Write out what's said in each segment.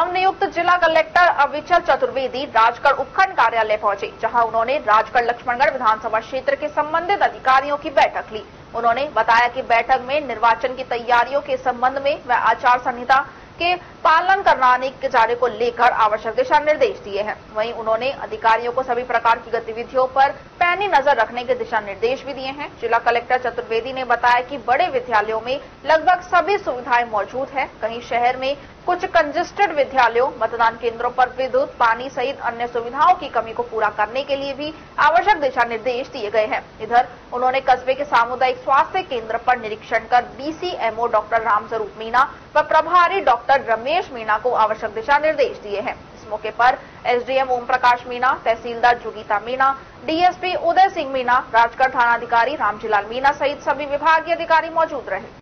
नवनियुक्त जिला कलेक्टर अविचल चतुर्वेदी राजगढ़ उपखंड कार्यालय पहुंचे, जहां उन्होंने राजगढ़ लक्ष्मणगढ़ विधानसभा क्षेत्र के संबंधित अधिकारियों की बैठक ली। उन्होंने बताया कि बैठक में निर्वाचन की तैयारियों के संबंध में व आचार संहिता के पालन कराने के कार्य को लेकर आवश्यक दिशा निर्देश दिए हैं। वहीं उन्होंने अधिकारियों को सभी प्रकार की गतिविधियों पर पैनी नजर रखने के दिशा निर्देश भी दिए हैं। जिला कलेक्टर चतुर्वेदी ने बताया कि बड़े विद्यालयों में लगभग सभी सुविधाएं मौजूद है। कहीं शहर में कुछ कंजेस्टेड विद्यालयों, मतदान केंद्रों पर विद्युत, पानी सहित अन्य सुविधाओं की कमी को पूरा करने के लिए भी आवश्यक दिशा निर्देश दिए गए हैं। इधर उन्होंने कस्बे के सामुदायिक स्वास्थ्य केंद्र पर निरीक्षण कर डीसीएमओ डॉक्टर रामस्वरूप मीणा व प्रभारी डॉक्टर रमेश मीणा को आवश्यक दिशा निर्देश दिए हैं। इस मौके पर एसडीएम ओम प्रकाश मीणा, तहसीलदार जोगीता मीणा, डीएसपी उदय सिंह मीणा, राजगढ़ थानाधिकारी रामजीलाल मीणा सहित सभी विभागीय अधिकारी मौजूद रहे।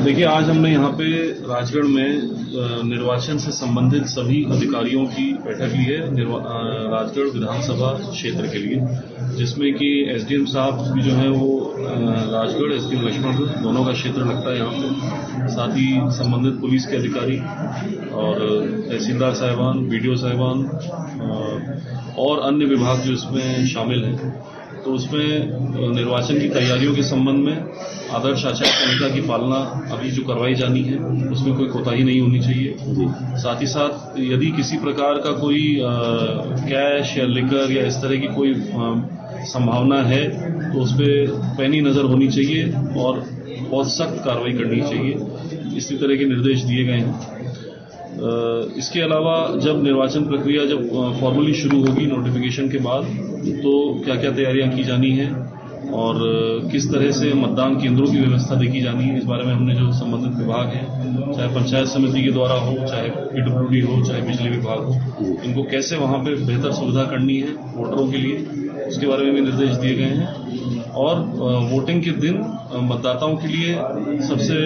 देखिए, आज हमने यहाँ पे राजगढ़ में निर्वाचन से संबंधित सभी अधिकारियों की बैठक ली है राजगढ़ विधानसभा क्षेत्र के लिए, जिसमें कि एसडीएम साहब भी जो है वो राजगढ़, एसडीएम लक्ष्मणगढ़ दोनों का क्षेत्र लगता है यहाँ पे, साथ ही संबंधित पुलिस के अधिकारी और तहसीलदार साहिबान, बीडीओ साहिबान और अन्य विभाग जो इसमें शामिल हैं। तो उसमें निर्वाचन की तैयारियों के संबंध में आदर्श आचार संहिता की पालना अभी जो करवाई जानी है उसमें कोई कोताही नहीं होनी चाहिए। साथ ही साथ यदि किसी प्रकार का कोई कैश या लिकर या इस तरह की कोई संभावना है तो उस पर पैनी नजर होनी चाहिए और बहुत सख्त कार्रवाई करनी चाहिए। इसी तरह के निर्देश दिए गए हैं। इसके अलावा जब निर्वाचन प्रक्रिया जब फॉर्मली शुरू होगी नोटिफिकेशन के बाद, तो क्या क्या तैयारियां की जानी है और किस तरह से मतदान केंद्रों की व्यवस्था देखी जानी है, इस बारे में हमने जो संबंधित विभाग हैं, चाहे पंचायत समिति के द्वारा हो, चाहे पीडब्ल्यूडी हो, चाहे बिजली विभाग हो, इनको कैसे वहां पे बेहतर सुविधा करनी है वोटरों के लिए, उसके बारे में भी निर्देश दिए गए हैं। और वोटिंग के दिन मतदाताओं के लिए सबसे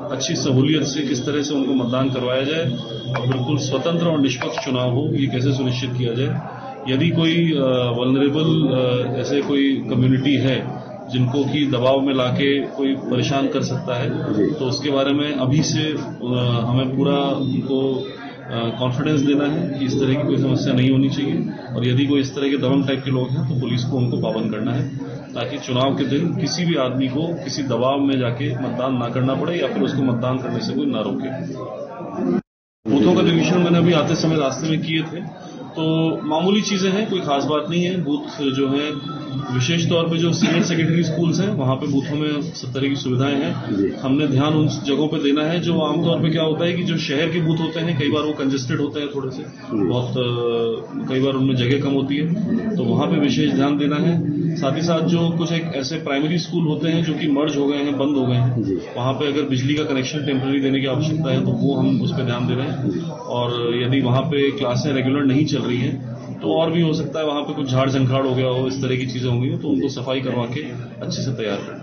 अच्छी सहूलियत से किस तरह से उनको मतदान करवाया जाए और बिल्कुल स्वतंत्र और निष्पक्ष चुनाव हो, ये कैसे सुनिश्चित किया जाए। यदि कोई वल्नरेबल ऐसे कोई कम्युनिटी है जिनको कि दबाव में लाके कोई परेशान कर सकता है, तो उसके बारे में अभी से हमें पूरा उनको कॉन्फिडेंस देना है कि इस तरह की कोई समस्या नहीं होनी चाहिए। और यदि कोई इस तरह के दबंग टाइप के लोग हैं तो पुलिस को उनको पाबंद करना है, ताकि चुनाव के दिन किसी भी आदमी को किसी दबाव में जाके मतदान ना करना पड़े या फिर उसको मतदान करने से कोई ना रोके। बूथों का निरीक्षण मैंने अभी आते समय रास्ते में किए थे, तो मामूली चीजें हैं, कोई खास बात नहीं है। बूथ जो है विशेष तौर पे जो सीनियर सेकेंडरी स्कूल्स हैं वहां पे बूथों में सब तरह की सुविधाएं हैं। हमने ध्यान उन जगहों पे देना है जो आमतौर पे क्या होता है कि जो शहर के बूथ होते हैं कई बार वो कंजेस्टेड होते हैं, थोड़े से बहुत कई बार उनमें जगह कम होती है, तो वहां पे विशेष ध्यान देना है। साथ ही साथ जो कुछ एक ऐसे प्राइमरी स्कूल होते हैं जो कि मर्ज हो गए हैं, बंद हो गए हैं, वहां पे अगर बिजली का कनेक्शन टेम्पररी देने की आवश्यकता है तो वो हम उस पर ध्यान दे रहे हैं। और यदि वहां पे क्लासें रेगुलर नहीं चल रही हैं तो और भी हो सकता है वहां पे कुछ झाड़ झंखाड़ हो गया हो, इस तरह की चीजें होंगी, तो उनको सफाई करवा के अच्छे से तैयार करना।